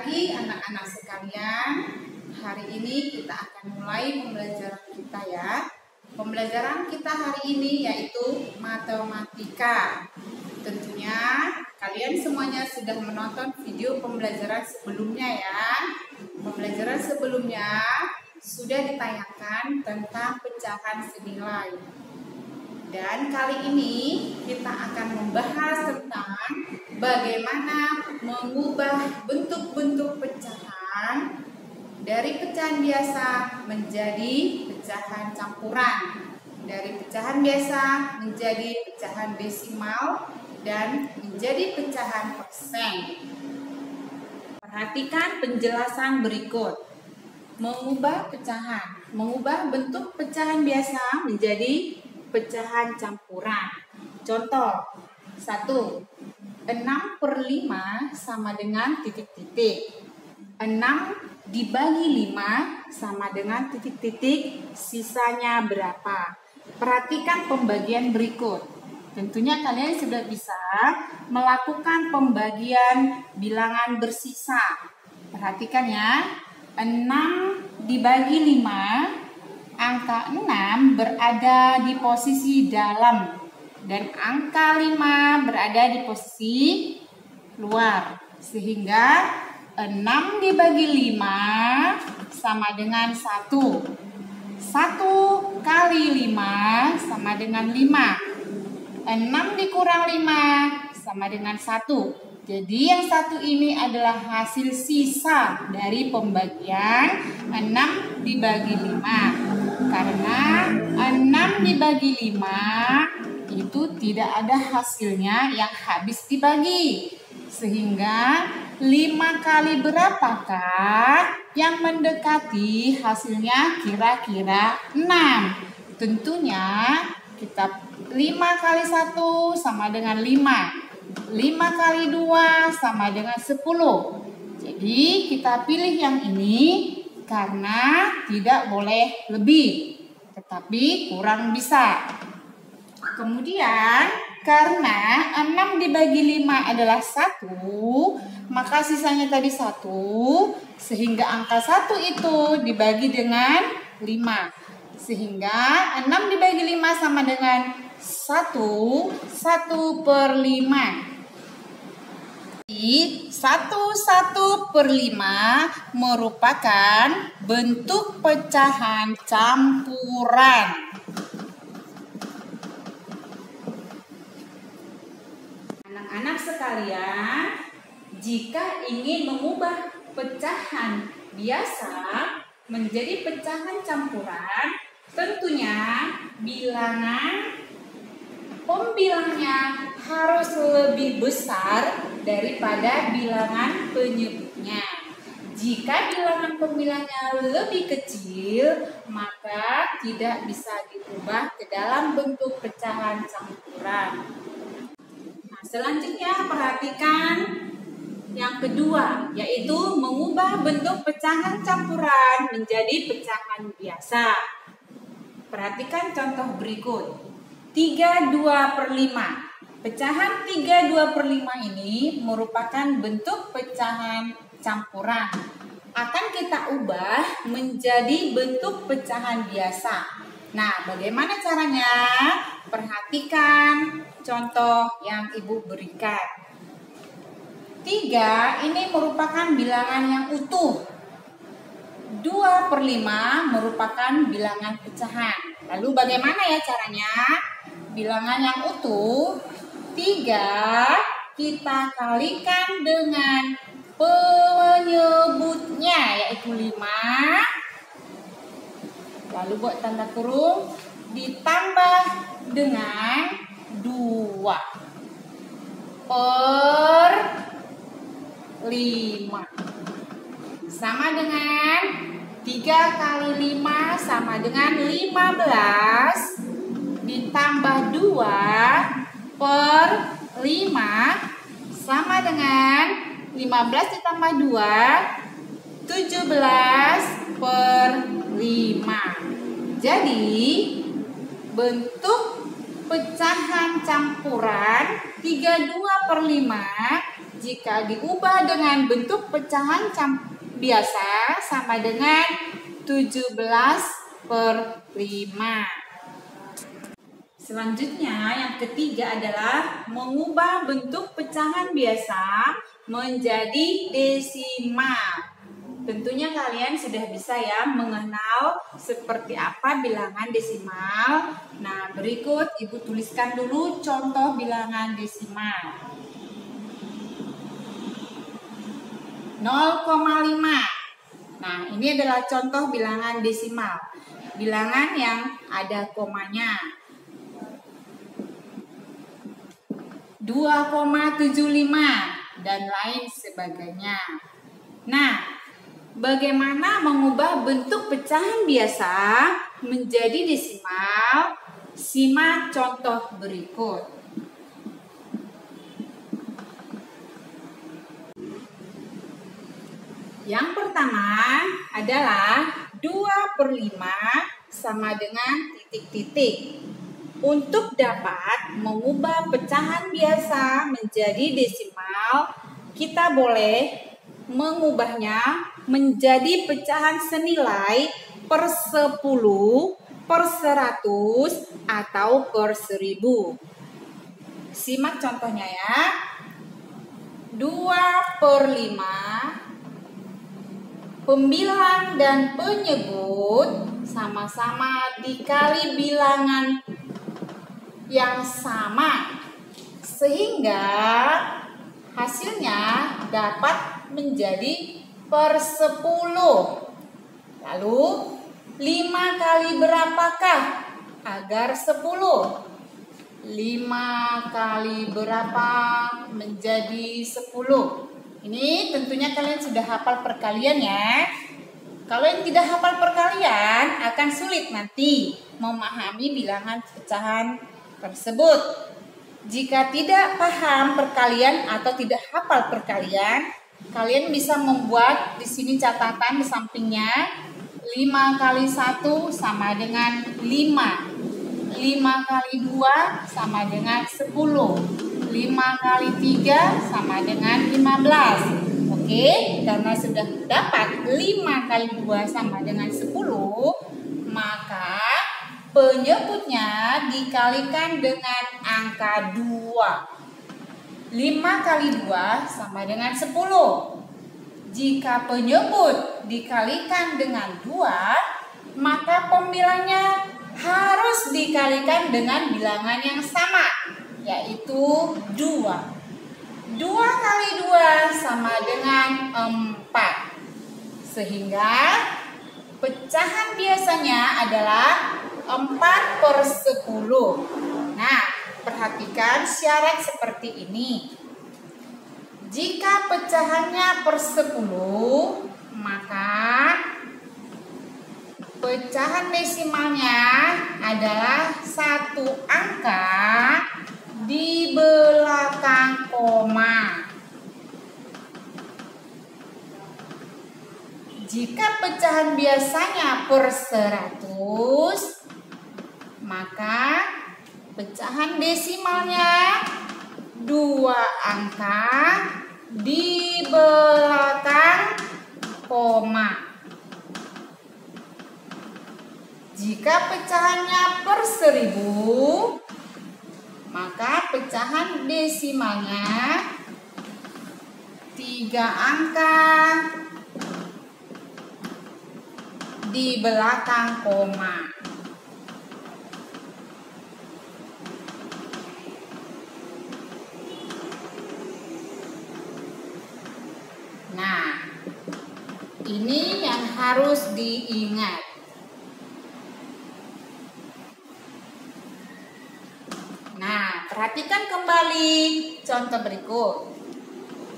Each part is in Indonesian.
pagi anak-anak sekalian. Hari ini kita akan mulai pembelajaran kita ya. Pembelajaran kita hari ini yaitu matematika. Tentunya kalian semuanya sudah menonton video pembelajaran sebelumnya ya. Pembelajaran sebelumnya sudah ditayangkan tentang pecahan senilai. Dan kali ini kita akan membahas tentang bagaimana mengubah bentuk-bentuk pecahan dari pecahan biasa menjadi pecahan campuran, dari pecahan biasa menjadi pecahan desimal, dan menjadi pecahan persen. Perhatikan penjelasan berikut. Mengubah pecahan, mengubah bentuk pecahan biasa menjadi pecahan campuran. Contoh 1. 6/5 sama dengan titik-titik. 6 dibagi 5 sama dengan titik-titik, sisanya berapa? Perhatikan pembagian berikut. Tentunya kalian sudah bisa melakukan pembagian bilangan bersisa. Perhatikan ya. 6 dibagi 5, angka 6 berada di posisi dalam dan angka 5 berada di posisi luar. Sehingga 6 dibagi 5 sama dengan 1. 1 kali 5 sama dengan 5. 6 dikurang 5 sama dengan 1. Jadi yang satu ini adalah hasil sisa dari pembagian 6 dibagi 5. Karena 6 dibagi 5 itu tidak ada hasilnya yang habis dibagi. Sehingga 5 kali berapakah yang mendekati hasilnya kira-kira 6? Tentunya kita 5 kali 1 sama dengan 5. 5 kali 2 sama dengan 10. Jadi kita pilih yang ini karena tidak boleh lebih, tetapi kurang bisa. Kemudian karena 6 dibagi 5 adalah 1, maka sisanya tadi 1, sehingga angka 1 itu dibagi dengan 5. Sehingga 6 dibagi 5 sama dengan 1/5. 1/5 merupakan bentuk pecahan campuran. Anak-anak sekalian, jika ingin mengubah pecahan biasa menjadi pecahan campuran, tentunya pembilangnya harus lebih besar daripada bilangan penyebutnya. Jika bilangan pembilangnya lebih kecil, maka tidak bisa diubah ke dalam bentuk pecahan campuran. Nah, selanjutnya perhatikan yang kedua, yaitu mengubah bentuk pecahan campuran menjadi pecahan biasa. Perhatikan contoh berikut. 3/2/5. Pecahan 3/2/5 ini merupakan bentuk pecahan campuran. Akan kita ubah menjadi bentuk pecahan biasa. Nah, bagaimana caranya? Perhatikan contoh yang Ibu berikan. 3 ini merupakan bilangan yang utuh. 2/5 merupakan bilangan pecahan. Lalu bagaimana ya caranya? Bilangan yang utuh 3 kita kalikan dengan penyebutnya yaitu 5. Lalu buat tanda kurung ditambah dengan 2/5 sama dengan 3 kali 5 sama dengan 15 ditambah 2/5 sama dengan 15 ditambah 2, 17/5. Jadi bentuk pecahan campuran 32/5 jika diubah dengan bentuk pecahan biasa sama dengan 17/5. Selanjutnya yang ketiga adalah mengubah bentuk pecahan biasa menjadi desimal. Tentunya kalian sudah bisa ya mengenal seperti apa bilangan desimal. Nah, berikut Ibu tuliskan dulu contoh bilangan desimal. 0,5. Nah, ini adalah contoh bilangan desimal. Bilangan yang ada komanya. 2,75 dan lain sebagainya. Nah, bagaimana mengubah bentuk pecahan biasa menjadi desimal? Simak contoh berikut. Yang pertama adalah 2/5 sama dengan titik-titik. Untuk dapat mengubah pecahan biasa menjadi desimal, kita boleh mengubahnya menjadi pecahan senilai per 10, per 100, atau per 1000. Simak contohnya ya. 2/5, pembilang dan penyebut sama-sama dikali bilangan yang sama, sehingga hasilnya dapat menjadi per 10. Lalu 5 kali berapakah agar 10? 5 kali berapa menjadi 10? Ini tentunya kalian sudah hafal perkalian ya. Kalau yang tidak hafal perkalian akan sulit nanti memahami bilangan pecahan tersebut. Jika tidak paham perkalian atau tidak hafal perkalian, kalian bisa membuat di sini catatan di sampingnya. 5 kali 1 sama dengan 5. 5 kali 2 sama dengan 10. 5 kali 3 sama dengan 15. Oke, karena sudah dapat 5 kali 2 sama dengan 10, maka penyebutnya dikalikan dengan angka 2. 5 kali 2 sama dengan 10. Jika penyebut dikalikan dengan 2, maka pembilangnya harus dikalikan dengan bilangan yang sama, yaitu 2. 2 kali 2 sama dengan 4. Sehingga pecahan biasanya adalah 4/10. Nah, perhatikan syarat seperti ini. Jika pecahannya per 10, maka pecahan desimalnya adalah satu angka di belakang koma. Jika pecahan biasanya per 100, maka pecahan desimalnya 2 angka di belakang koma. Jika pecahannya per 1000, maka pecahan desimalnya 3 angka di belakang koma. Nah, ini yang harus diingat. Nah, perhatikan kembali contoh berikut.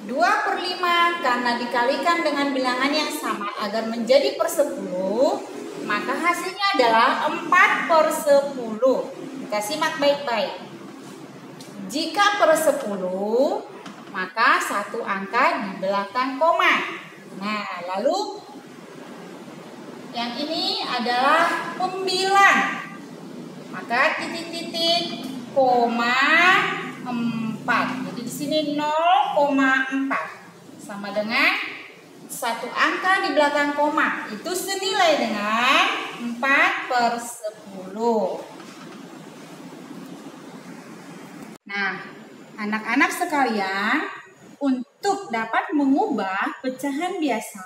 2/5 karena dikalikan dengan bilangan yang sama agar menjadi per 10, maka hasilnya adalah 4/10. Kita simak baik-baik. Jika per 10, maka satu angka di belakang koma. Nah, lalu yang ini adalah pembilang. Maka titik-titik, koma, 4. Jadi di sini 0,4 sama dengan satu angka di belakang koma. Itu senilai dengan 4/10. Nah, anak-anak sekalian, untuk dapat mengubah pecahan biasa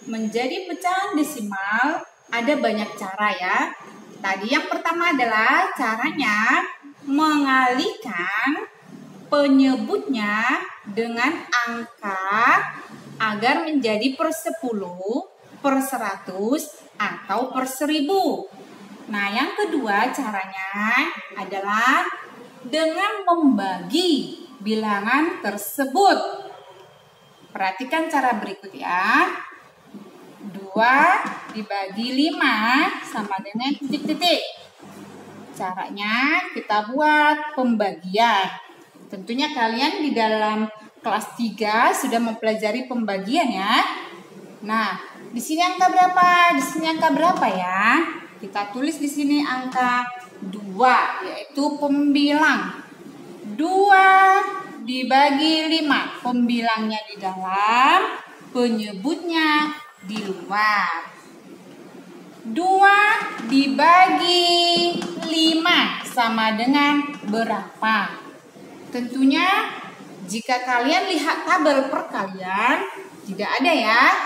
menjadi pecahan desimal ada banyak cara ya. Tadi yang pertama adalah caranya mengalihkan penyebutnya dengan angka agar menjadi per 10, per 100, atau per 1000. Nah, yang kedua caranya adalah dengan membagi bilangan tersebut. Perhatikan cara berikut ya. 2 dibagi 5 sama dengan titik-titik. Caranya kita buat pembagian. Tentunya kalian di dalam kelas 3 sudah mempelajari pembagian ya. Nah, di sini angka berapa? Di sini angka berapa ya? Kita tulis di sini angka 2, yaitu pembilang. 2 dibagi 5. Pembilangnya di dalam, penyebutnya di luar. 2 dibagi 5 sama dengan berapa? Tentunya jika kalian lihat tabel perkalian, tidak ada ya.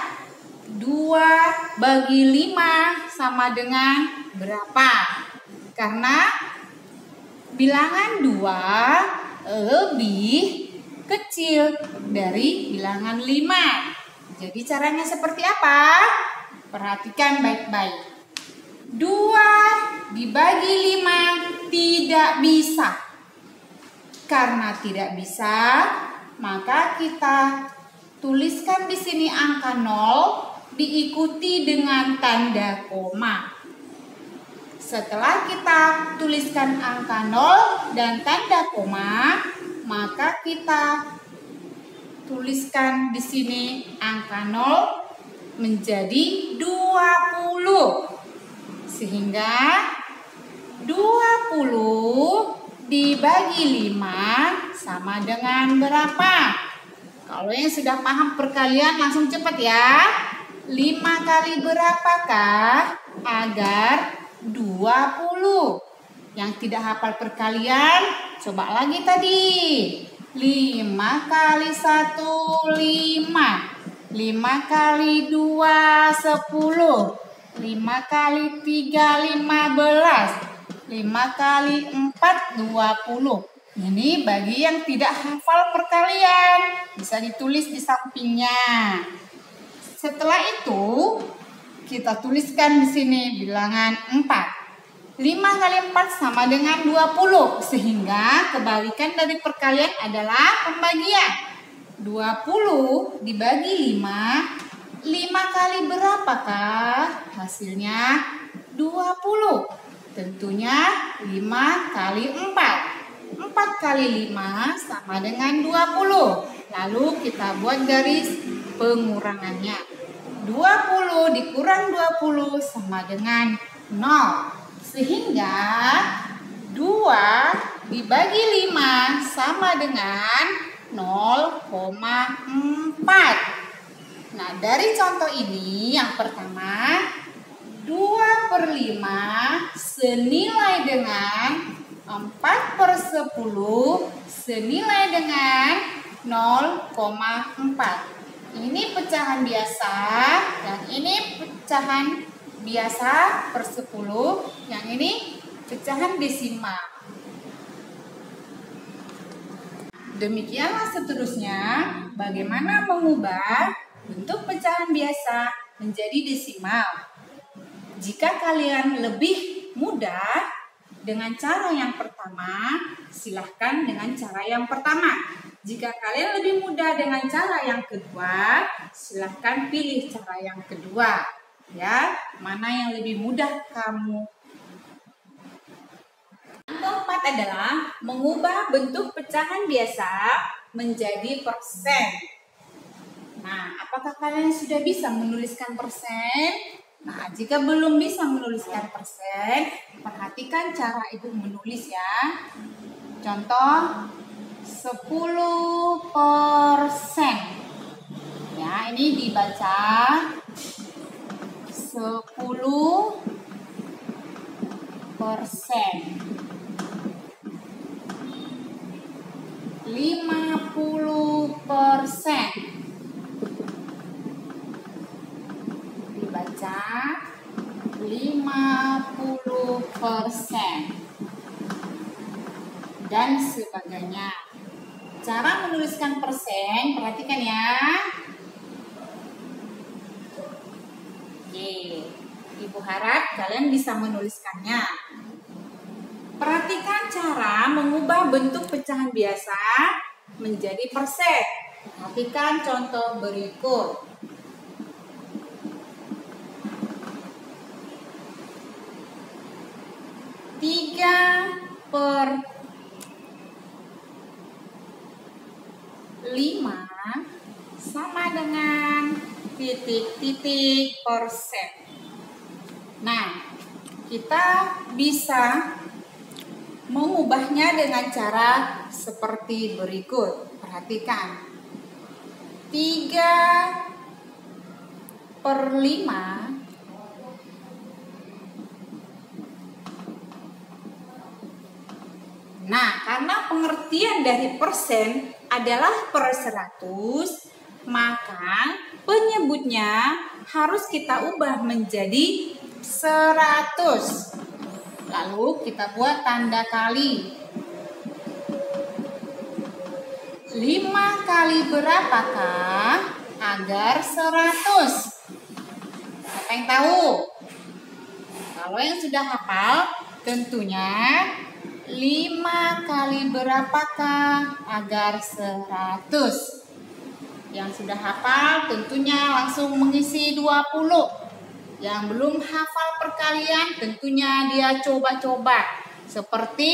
2 bagi 5 sama dengan berapa? Karena bilangan 2 lebih kecil dari bilangan 5. Jadi caranya seperti apa? Perhatikan baik-baik. 2 dibagi 5 tidak bisa. Karena tidak bisa, maka kita tuliskan di sini angka 0 diikuti dengan tanda koma. Setelah kita tuliskan angka 0 dan tanda koma, maka kita tuliskan di sini angka 0 menjadi 20. Sehingga 20 dibagi 5 sama dengan berapa? Kalau yang sudah paham perkalian langsung cepat ya. 5 kali berapakah agar 20? Yang tidak hafal perkalian, coba lagi tadi. 5 kali 1, 5. 5 kali 2, 10. 5 kali 3, 15. 5 kali 4, 20. Ini bagi yang tidak hafal perkalian. Bisa ditulis di sampingnya. Setelah itu, kita tuliskan di sini bilangan 4. 5 kali 4 sama dengan 20. Sehingga kebalikan dari perkalian adalah pembagian. 20 dibagi 5. 5 kali berapakah? Hasilnya 20. Tentunya 5 kali 4. 4 kali 5 sama dengan 20. Lalu kita buat garis pengurangannya. 20 dikurang 20 sama dengan 0. Sehingga 2 dibagi 5 sama dengan 0,4. Nah, dari contoh ini yang pertama, 2/5 senilai dengan 4/10 senilai dengan 0,4. Ini pecahan biasa, yang ini pecahan biasa per 10, yang ini pecahan desimal. Demikianlah seterusnya bagaimana mengubah bentuk pecahan biasa menjadi desimal. Jika kalian lebih mudah dengan cara yang pertama, silahkan dengan cara yang pertama. Jika kalian lebih mudah dengan cara yang kedua, silahkan pilih cara yang kedua. Ya, mana yang lebih mudah kamu? Yang keempat adalah mengubah bentuk pecahan biasa menjadi persen. Nah, apakah kalian sudah bisa menuliskan persen? Nah, jika belum bisa menuliskan persen, perhatikan cara ibu menulis ya. Contoh, 10%. Ya, ini dibaca 10%. 50%. Dibaca 50%. Dan sebagainya. Cara menuliskan persen, perhatikan ya. Oke, Ibu harap kalian bisa menuliskannya. Perhatikan cara mengubah bentuk pecahan biasa menjadi persen. Perhatikan contoh berikut. 3/5 sama dengan titik-titik persen. Nah, kita bisa mengubahnya dengan cara seperti berikut. Perhatikan. 3/5 Nah, karena pengertian dari persen adalah per 100, maka penyebutnya harus kita ubah menjadi 100. Lalu kita buat tanda kali. 5 kali berapakah agar 100? Siapa yang tahu? Kalau yang sudah hafal, tentunya 5 kali berapakah agar 100? Yang sudah hafal tentunya langsung mengisi 20. Yang belum hafal perkalian tentunya dia coba-coba. Seperti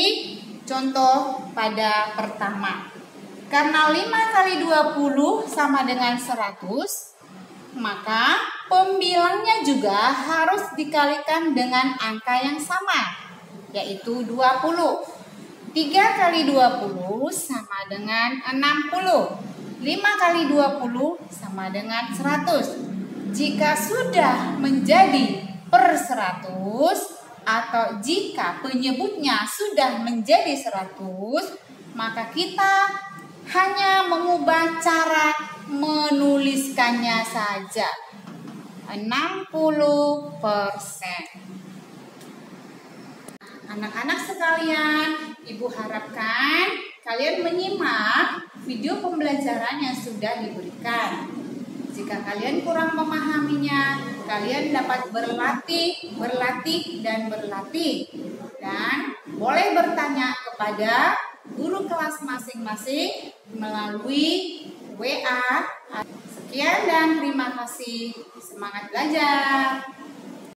contoh pada pertama. Karena 5 kali 20 sama dengan 100, maka pembilangnya juga harus dikalikan dengan angka yang sama, yaitu 20. 3 kali 20 sama dengan 60. 5 kali 20 sama dengan 100. Jika sudah menjadi per 100 atau jika penyebutnya sudah menjadi 100, maka kita hanya mengubah cara menuliskannya saja. 60%. Anak-anak sekalian, Ibu harapkan kalian menyimak video pembelajaran yang sudah diberikan. Jika kalian kurang memahaminya, kalian dapat berlatih, dan boleh bertanya kepada guru kelas masing-masing melalui WA. Sekian dan terima kasih. Semangat belajar.